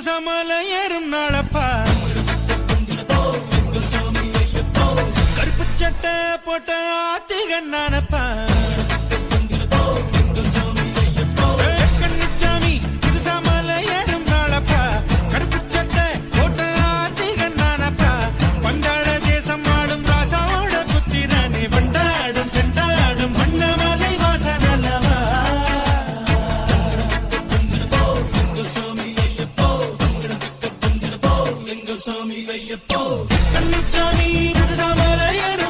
புதுசமல ஏறும் நாளப்பா கருப்பு சட்டை போட்ட ஆத்திகன்னானப்பா கண்ணிச்சாமி புதுசமல ஏறும் நாளப்பா கருப்பு சட்டை போட்ட ஆத்திகன்னானப்பா பண்டாட தேசம் ஆடும் ராசாவோட புத்திரனே வண்டாடும் செண்டாடும் வண்ணமலை வாசனல்லவா சாமி ஐயப்போ கண்ணிச்சாமி புதுசமல ஏறும்